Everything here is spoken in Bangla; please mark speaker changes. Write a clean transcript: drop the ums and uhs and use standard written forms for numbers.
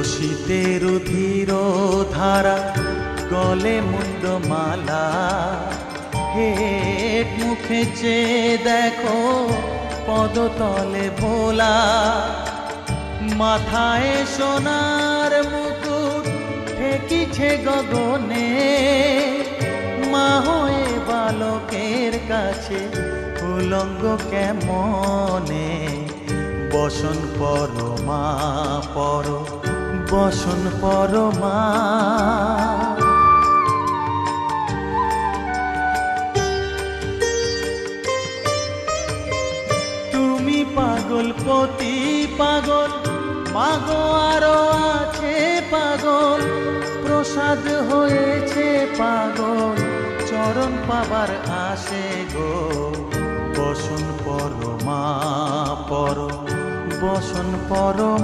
Speaker 1: শীতের ধীর ধারা গলে মুন্ডমালা হেট মুখে চেয়ে দেখো পদতলে ভোলা মাথায় সোনার মুকুট ঠেকিছে গগনে মা হয়ে বালকের কাছে উলঙ্গ কেমনে বসন পরমা পর বসন পরমা তুমি পাগল পতি পাগল মাগো আরো আছে পাগল প্রসাদ হয়েছে পাগল চরণ পাবার আসে গো বসন পরমা পর বসন পরমা।